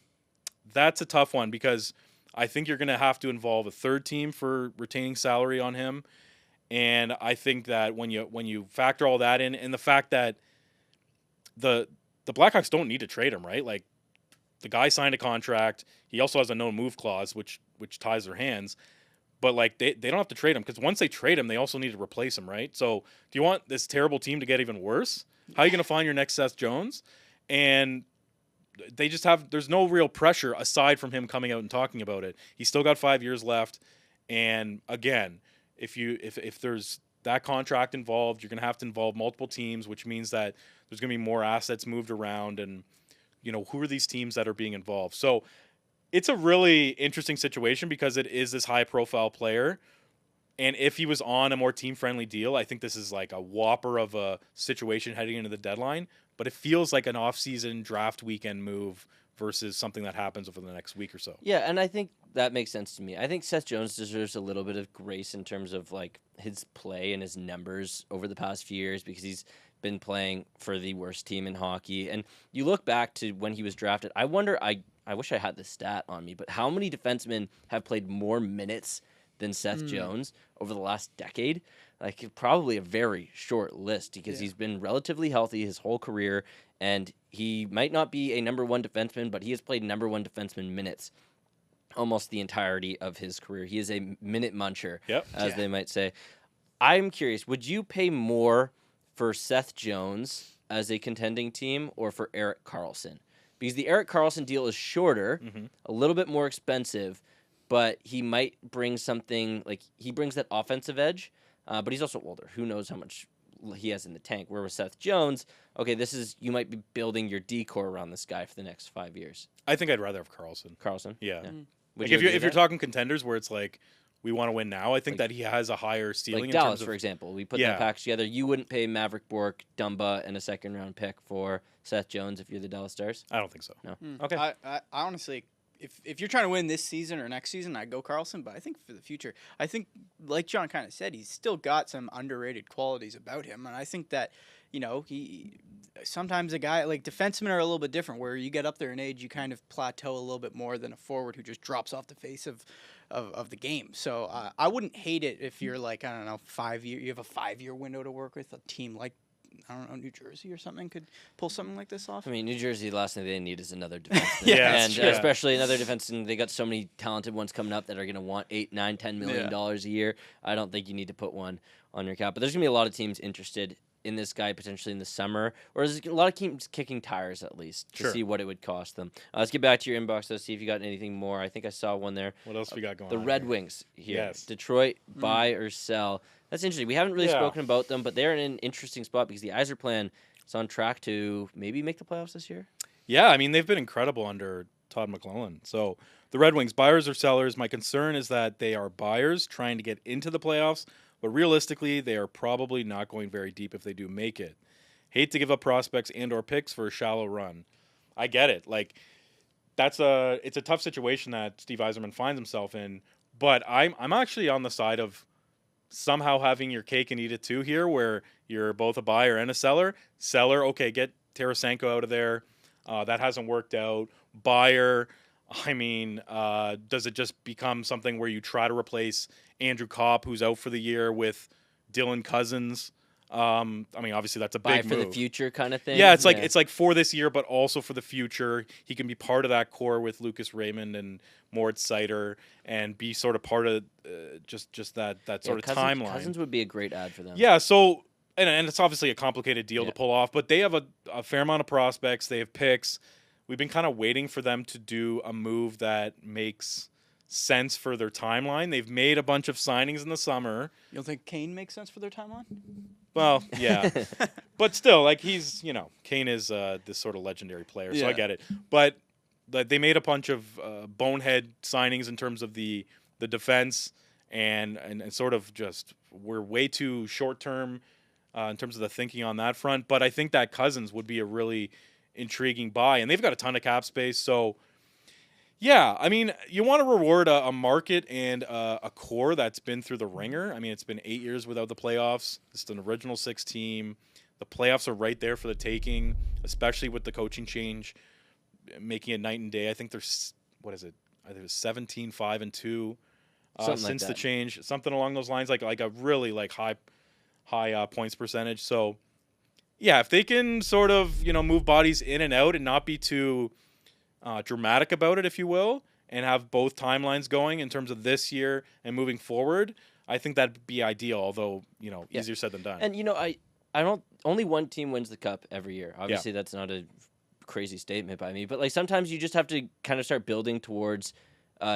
that's a tough one because I think you're gonna have to involve a third team for retaining salary on him, and I think that when you factor all that in, and the fact that the Blackhawks don't need to trade him, right? Like, the guy signed a contract. He also has a no move clause, which ties their hands. But like they don't have to trade him because once they trade him, they also need to replace him, right? So do you want this terrible team to get even worse? How are you going to find your next Seth Jones? And they just there's no real pressure aside from him coming out and talking about it. He's still got 5 years left. And again, if there's that contract involved, you're going to have to involve multiple teams, which means that there's going to be more assets moved around and who are these teams that are being involved? So it's a really interesting situation because it is this high-profile player. And if he was on a more team-friendly deal, I think this is like a whopper of a situation heading into the deadline. But it feels like an off-season draft weekend move versus something that happens over the next week or so. Yeah, and I think that makes sense to me. I think Seth Jones deserves a little bit of grace in terms of like his play and his numbers over the past few years because he's been playing for the worst team in hockey. And you look back to when he was drafted, I wonder, I wish I had the stat on me, but how many defensemen have played more minutes than Seth Jones over the last decade? Like, probably a very short list because he's been relatively healthy his whole career, and he might not be a number one defenseman, but he has played number one defenseman minutes almost the entirety of his career. He is a minute muncher, as they might say. I'm curious, would you pay more for Seth Jones as a contending team or for Erik Karlsson? Because the Erik Karlsson deal is shorter, a little bit more expensive, but he might bring something, like he brings that offensive edge, but he's also older. Who knows how much he has in the tank. Where with Seth Jones, okay, you might be building your decor around this guy for the next 5 years. I think I'd rather have Karlsson. Karlsson? Yeah. Would Like you if agree you're with talking contenders where it's like, we want to win now, I think that he has a higher ceiling. like in Dallas, terms of, for example. We put that package together. You wouldn't pay Maverick Bourque, Dumba, and a second-round pick for Seth Jones if you're the Dallas Stars? I don't think so. No. Okay. I honestly, if you're trying to win this season or next season, I'd go Karlsson. But I think for the future, I think, like John kind of said, he's still got some underrated qualities about him. And I think that, he sometimes a guy, like defensemen are a little bit different, where you get up there in age, you kind of plateau a little bit more than a forward who just drops off the face of the game. So I wouldn't hate it if you're like, I don't know, 5 year, you have a 5 year window to work with. A team like, I don't know, New Jersey or something could pull something like this off. I mean, New Jersey, the last thing they need is another defenseman. Yes, and especially another defenseman. They got so many talented ones coming up that are going to want $8, $9, $10 million a year. I don't think you need to put one on your cap. But there's going to be a lot of teams interested in this guy potentially in the summer, or there's a lot of teams kicking tires at least to see what it would cost them. Let's get back to your inbox, though, see if you got anything more. I think I saw one there. What else we got going on? The Red Wings here. Yes. Detroit, buy or sell. That's interesting. We haven't really spoken about them, but they're in an interesting spot because the Yzer plan is on track to maybe make the playoffs this year. Yeah, I mean, they've been incredible under Todd McClellan. So the Red Wings, buyers or sellers, my concern is that they are buyers trying to get into the playoffs, but realistically, they are probably not going very deep if they do make it. Hate to give up prospects and or picks for a shallow run. I get it. Like, it's a tough situation that Steve Yzerman finds himself in, but I'm actually on the side of somehow having your cake and eat it too here, where you're both a buyer and a seller. Seller, okay, get Tarasenko out of there. That hasn't worked out. Buyer, I mean, does it just become something where you try to replace Andrew Kopp, who's out for the year, with Dylan Cousins? I mean, obviously that's a Buy big for move. the future kind of thing. Yeah, it's like for this year, but also for the future. He can be part of that core with Lucas Raymond and Moritz Seider, and be sort of part of just that sort of timeline. Cousins would be a great ad for them. Yeah, so and it's obviously a complicated deal Yeah. to pull off, but they have a fair amount of prospects. They have picks. We've been kind of waiting for them to do a move that makes sense for their timeline. They've made a bunch of signings in the summer. You don't think Kane makes sense for their timeline? Well, yeah. But still, like, he's, Kane is this sort of legendary player, so I Yeah. get it. But they made a bunch of bonehead signings in terms of the defense, and sort of just we're way too short-term in terms of the thinking on that front. But I think that Cousins would be a really intriguing buy, and they've got a ton of cap space, so... Yeah, I mean, you want to reward a market and a core that's been through the ringer. I mean, it's been 8 years without the playoffs. It's an original 6 team. The playoffs are right there for the taking, especially with the coaching change, making it night and day. I think there's, what is it? I think it's 17, 5-2 since the change. Something along those lines, like a really high points percentage. So, yeah, if they can sort of, move bodies in and out and not be too... dramatic about it, if you will, and have both timelines going in terms of this year and moving forward, I think that'd be ideal, although, easier said than done. And, I don't, only one team wins the cup every year. Obviously, that's not a crazy statement by me, but like sometimes you just have to kind of start building towards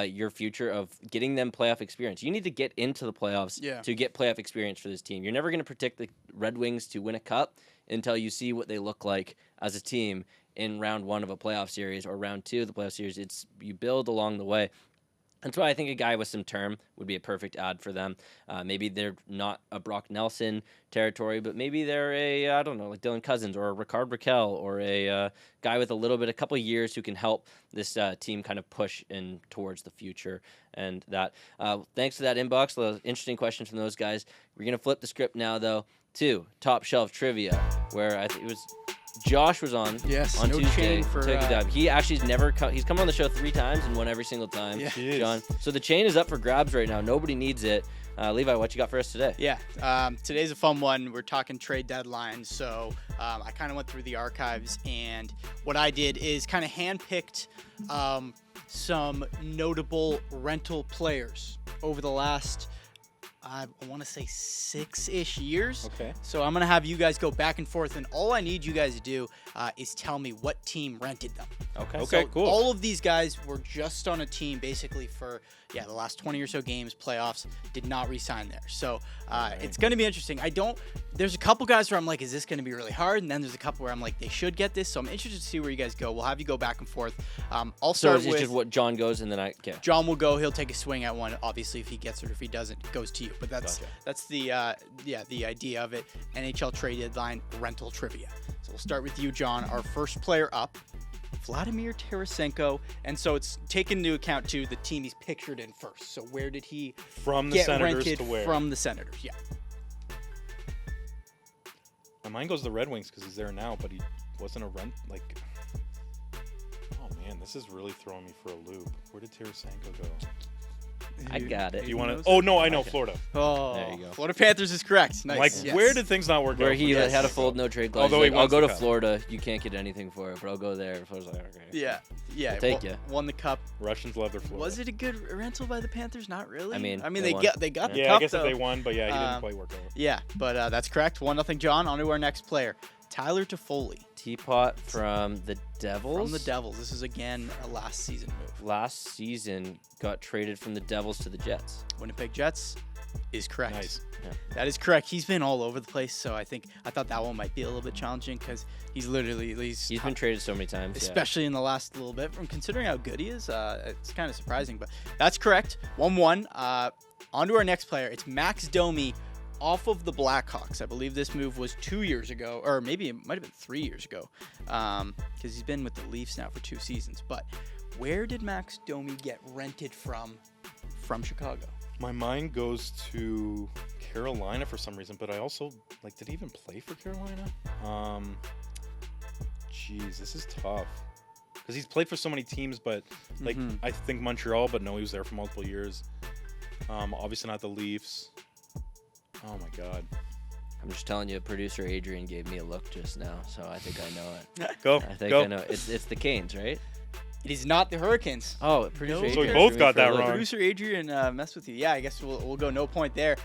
your future of getting them playoff experience. You need to get into the playoffs to get playoff experience for this team. You're never going to predict the Red Wings to win a cup until you see what they look like as a team in round 1 of a playoff series or round 2 of the playoff series. You build along the way. That's why I think a guy with some term would be a perfect ad for them. Maybe they're not a Brock Nelson territory, but maybe they're like Dylan Cousins or a Rickard Rakell or a guy with a couple of years who can help this team kind of push in towards the future. And that, thanks to that inbox, interesting questions from those guys. We're going to flip the script now, though, to Top Shelf Trivia, where I think it was... Josh was on on no Tuesday. chain for, Took a dub. He actually's never he's come on the show 3 times and won every single time. Yeah. John. So the chain is up for grabs right now. Nobody needs it. Levi, what you got for us today? Yeah, today's a fun one. We're talking trade deadline, so I kind of went through the archives, and what I did is kind of handpicked some notable rental players over the last, I want to say 6-ish years. Okay. So I'm going to have you guys go back and forth, and all I need you guys to do is tell me what team rented them. Okay, So cool. all of these guys were just on a team basically for, the last 20 or so games, playoffs, did not re-sign there. So it's going to be interesting. There's a couple guys where I'm like, is this going to be really hard? And then there's a couple where I'm like, they should get this. So I'm interested to see where you guys go. We'll have you go back and forth. I'll So start is it with... just what John goes and then I... Okay. John will go. He'll take a swing at one. Obviously, if he gets it or if he doesn't, it goes to you. But that's the idea of it. NHL trade deadline rental trivia. So we'll start with you, John. Our first player up, Vladimir Tarasenko, and so it's taken into account too the team he's pictured in first. So where did he From the get Senators rented to where? from the Senators? Yeah. My mind goes to the Red Wings because he's there now, but he wasn't a rent. Like, oh man, this is really throwing me for a loop. Where did Tarasenko go? I got it. Do you want to? Oh no, I know Florida. Oh, There you go. Florida Panthers is correct. Nice. Like, Yes. where did things not work out? Where for he Tarasenko? had a full no trade clause. Although he I'll wants go the to cup. Florida. You can't get anything for it, but I'll go there. Florida's like, okay. Yeah. We'll take ya. Won the cup. Russians love their Florida. Was it a good rental by the Panthers? Not really. I mean, they they won. got the Yeah, cup I guess though. if they won, but yeah, he didn't quite work out. Yeah, but that's correct. 1-0 John. On to our next player, Tyler Toffoli Teapot from the Devils. from the Devils. This is again a last season move. Last season got traded from the Devils to the Jets. Winnipeg Jets is correct. Nice. That is correct. He's been all over the place, so I thought that one might be a little bit challenging because he's He's been traded so many times. especially in the last little bit. From considering how good he is, it's kind of surprising, but that's correct. 1-1. On to our next player. It's Max Domi off of the Blackhawks. I believe this move was 2 years ago, or maybe it might have been 3 years ago, because he's been with the Leafs now for 2 seasons. But where did Max Domi get rented from Chicago? My mind goes to Carolina for some reason, but I also did he even play for Carolina? Jeez, this is tough because he's played for so many teams, but I think Montreal, but no, he was there for multiple years. Obviously not the Leafs. Oh my God. I'm just telling you, producer Adrian gave me a look just now, so I think I know it. Go. I think go. I know. It's the Canes, right? It is not the Hurricanes. Oh, producer No. Adrian. So we gave both me got for a that look. wrong. Producer Adrian messed with you. Yeah, I guess we'll go no point there.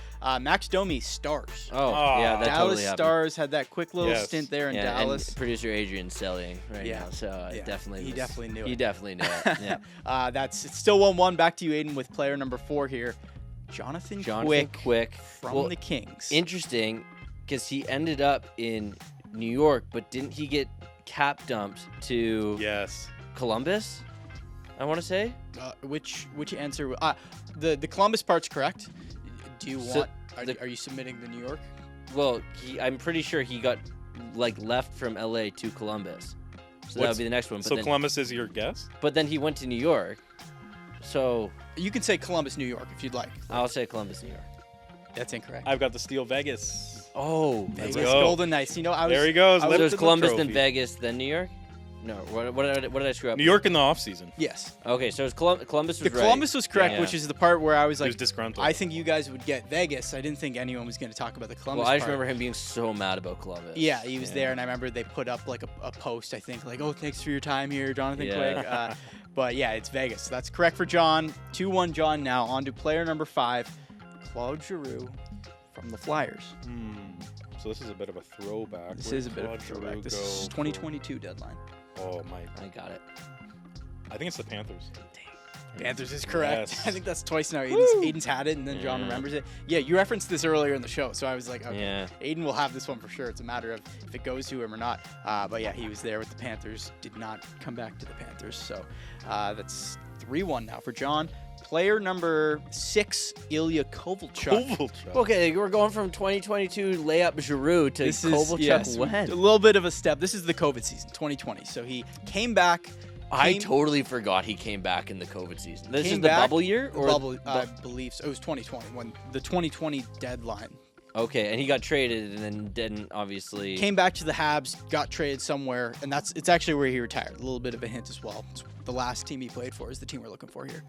Max Domi, Stars. Oh, Aw. yeah, that Dallas totally happened. Stars had that quick little Yes. stint there in Yeah, Dallas. and producer Adrian's selling right Yeah. now, so Yeah. definitely He was- definitely knew He it. definitely knew it. Yeah. It's still 1-1. Back to you, Aidan, with player number 4 here. Jonathan Quick from Well, the Kings. Interesting, because he ended up in New York, but didn't he get cap dumped to Yes. Columbus? I want to say. Which answer? The Columbus part's correct. Do you So want? Are you submitting the New York? Well, I'm pretty sure he got left from LA to Columbus. So that would be the next one. But So then, Columbus is your guess? but then he went to New York. So You can say Columbus, New York, if you'd like. I'll say Columbus, New York. That's incorrect. I've got the Steel Vegas. Oh, Vegas go. Golden Knights. You know, I was. There he goes. I So was- it was lifted the Columbus, then trophy. Vegas, then New York? No, what did I screw up? New York in the offseason. Yes. Okay, so it was Columbus was The right. Columbus was correct, Yeah. which is the part where I was He was like, disgruntled. I think you guys would get Vegas. I didn't think anyone was going to talk about the Columbus. Well, I just part. remember him being so mad about Columbus. Yeah, he was there, and I remember they put up like a post, I think, like, "Oh, thanks for your time here, Jonathan Yeah. Quick." But yeah, it's Vegas. That's correct for John. 2-1 John now. On to player number 5, Claude Giroux from the Flyers. So this is a bit of a throwback. This Where is a did bit of a Claude throwback. Giroux This go is for- 2022 deadline. Oh my! I got it. I think it's the Panthers. Panthers is correct. Yes. I think that's twice now. Woo! Aiden's had it, and then John Yeah. remembers it. Yeah, you referenced this earlier in the show, so I was like, okay, Yeah. Aidan will have this one for sure. It's a matter of if it goes to him or not. But yeah, he was there with the Panthers. Did not come back to the Panthers. So that's 3-1 now for John. Player number 6, Ilya Kovalchuk. Kovalchuk. Okay, we're going from 2022 layup Giroux to This is Kovalchuk yes, when? a little bit of a step. This is the COVID season, 2020. So he came back. I came- totally forgot he came back in the COVID season. This Came is the back, bubble year? The Or bubble, I believe so. It was 2020 when the 2020 deadline. Okay, and he got traded and then didn't obviously. Came back to the Habs, got traded somewhere, and it's actually where he retired. A little bit of a hint as well. It's the last team he played for is the team we're looking for here.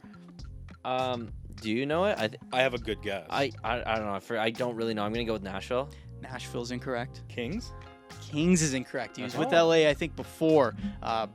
Do you know it? I have a good guess. I don't know. I don't really know. I'm gonna go with Nashville. Nashville's incorrect. Kings. Kings is incorrect. He was with Oh. LA, I think, before.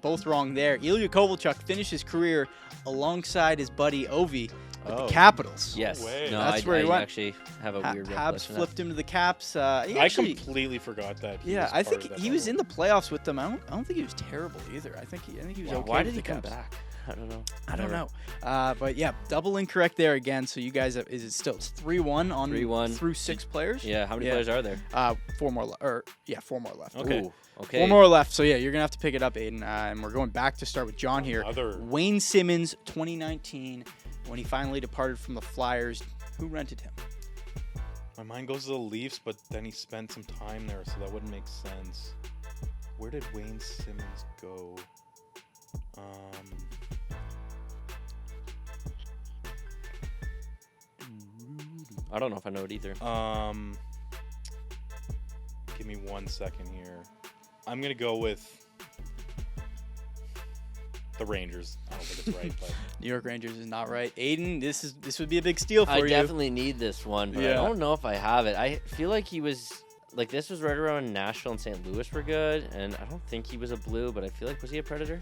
Both wrong there. Ilya Kovalchuk finished his career alongside his buddy Ovi with the Capitals. Yes. way. No, That's I, where he I went. actually have a weird Habs recollection of that. flipped him to the Caps. He I actually, completely forgot that. he yeah, was I part think of that he was bubble. in the playoffs with them. I don't think he was terrible either. I think he was Wow, okay. why with did he the come Caps. back? I don't know. I don't Whatever. know. But yeah, double incorrect there again. So you guys, it's 3-1 on 3-1. through 6 players. Yeah, how many Yeah. players are there? 4 more left. 4 more left. Okay. Ooh, okay. 4 more left. So yeah, you're gonna have to pick it up, Aidan. And we're going back to start with John here. Another- Wayne Simmons, 2019, when he finally departed from the Flyers. Who rented him? My mind goes to the Leafs, but then he spent some time there, so that wouldn't make sense. Where did Wayne Simmons go? I don't know if I know it either. Give me 1 second here. I'm gonna go with the Rangers. I don't think it's right, but New York Rangers is not right. Aidan, this would be a big steal for I you. definitely need this one, but I Yeah. don't know if I have it. I feel like he was like this was right around when Nashville and St. Louis were good, and I don't think he was a Blue, but I feel like was he a Predator?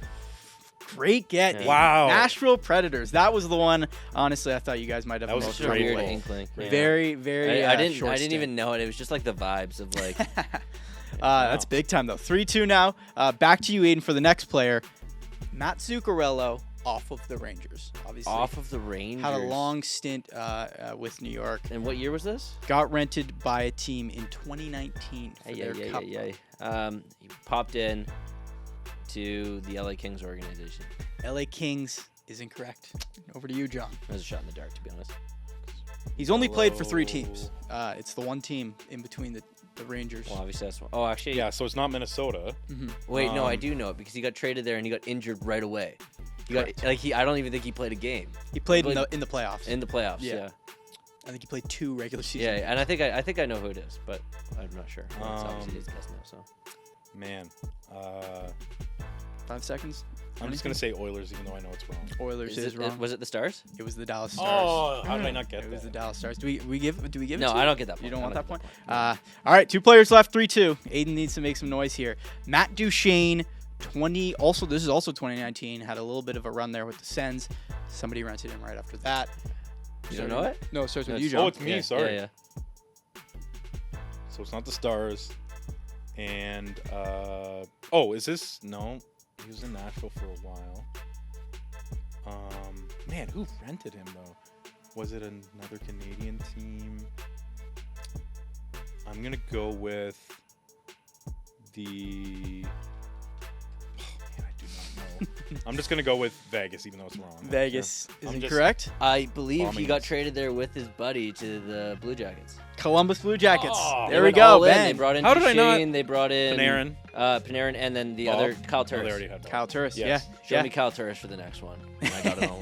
Great get. Yeah. Aidan. Wow. Nashville Predators. That was the one. Honestly, I thought you guys might have That was the a most Just a great trouble weird with. goal. inkling. Great Yeah. Very, very. I didn't short even stint. know it. It was just like the vibes of like That's big time though. 3-2 now. Back to you, Aidan, for the next player. Matt Zuccarello off of the Rangers. Obviously, off of the Rangers. had a long stint with New York. And what year was this? Got rented by a team in 2019 for their cup run. He popped in to the LA Kings organization. LA Kings is incorrect. Over to you, John. It was a shot in the dark, to be honest. He's only played for 3 teams. It's the one team in between the Rangers. Well, obviously that's one. Oh, actually, yeah. So it's not Minnesota. Wait, no, I Um, do know it because he got traded there and he got injured right away. He got like I don't even think he played a game He played Played- in the playoffs. in the playoffs. Yeah. Yeah, I think he played 2 regular season. yeah, and I think I know who it is, but I'm not sure. It's obviously his guess now. So Man. 5 seconds. I'm just gonna say Oilers, even though I know it's wrong. Oilers is wrong. Was it the Stars? It was the Dallas Stars. Oh, how did I not get It that? was the Dallas Stars. Do we give it to you? No, I don't get that point. You don't want I that point? get All right, 2 players left, 3-2. Aidan needs to make some noise here. Matt Duchene, this is also 2019, had a little bit of a run there with the Sens. Somebody rented him right after that. You don't know it? No, it starts with No, you, it's- John. Oh, it's me. Yeah, Sorry. Yeah. So it's not the Stars. And is this? No, he was in Nashville for a while. Man, who rented him though? Was it another Canadian team? I'm gonna go with the. Man, I do not know. I'm just gonna go with Vegas, even though it's wrong. Vegas I'm is just- incorrect. I believe he Bombing got us. traded there with his buddy to the Blue Jackets. Columbus Blue Jackets. Oh. There They we went go, all in. They Ben. brought in How did I not- Shane. They brought in Panarin. and then the Bob? other Kyle Oh, they Turris. already had Bob. Kyle Turris, Yes. Show me Kyle Turris for the next one. And I got it on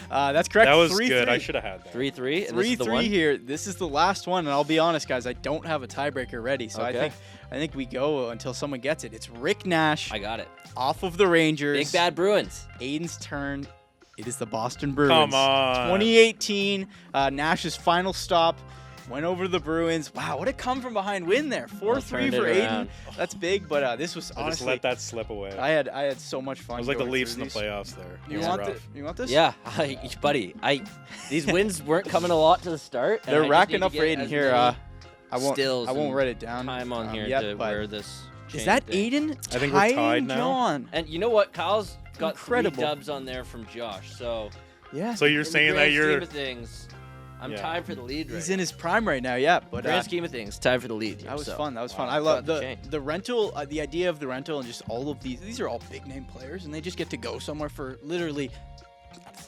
line. That's correct. That was 3-3. good. I should have had that. 3-3. And this is the 3-3 one? here. This is the last one, and I'll be honest, guys. I don't have a tiebreaker ready, so Okay. I think we go until someone gets it. It's Rick Nash I got it. off of the Rangers. Big Bad Bruins. Aidan's turn. It is the Boston Bruins. Come on. 2018, Nash's final stop. Went over to the Bruins. Wow, what a come from behind win there. 4-3 turned it for Aidan. around. That's big, but this was I just honestly. let that slip away. I had so much fun. It was like the going Leafs through in the these. playoffs there. You It was want rough. you want this? Yeah, buddy. These wins weren't coming a lot to the start. and I They're just racking need to up for get Aidan as here. many I won't. stills I won't and write it down. time on here yet, to but wear this. is chain that thing. Aidan? I think we're tied now. John. And you know what? Kyle's got Incredible. 3 dubs on there from Josh. So Yeah. So you're in the saying grand that you're. scheme of things, I'm Yeah. tied for the lead. He's right in his prime right now. Yeah, but grand scheme of things, tied for the lead. Here, that was so. fun. That was fun. Wow. I love Got the chain. the rental. The idea of the rental and just all of these. These are all big name players, and they just get to go somewhere for literally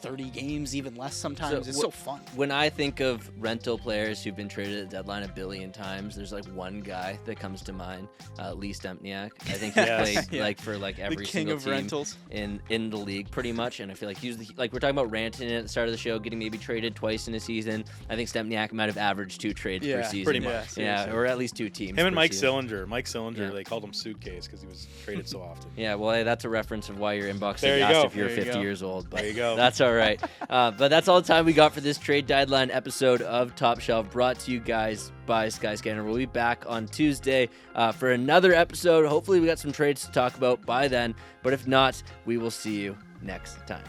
30 games, even less sometimes. So It's so fun. When I think of rental players who've been traded at the deadline a billion times, there's like one guy that comes to mind, Lee Stempniak. I think he's Yes. played Yeah. for every The king single of team rentals. in the league pretty much, and I feel like he's like we're talking about Rantanen at the start of the show, getting maybe traded twice in a season. I think Stempniak might have averaged 2 trades per season, pretty Yeah, much. yeah, seriously. or at least 2 teams. Him and per Mike season. Sillinger. Mike Sillinger, Yeah. they called him Suitcase because he was traded so often. Yeah, well, hey, that's a reference of why your inbox There is you asked go. if you're There you 50 go. years old. But There you go. That's all right. But that's all the time we got for this trade deadline episode of Top Shelf, brought to you guys by Skyscanner. We'll be back on Tuesday for another episode. Hopefully we got some trades to talk about by then. But if not, we will see you next time.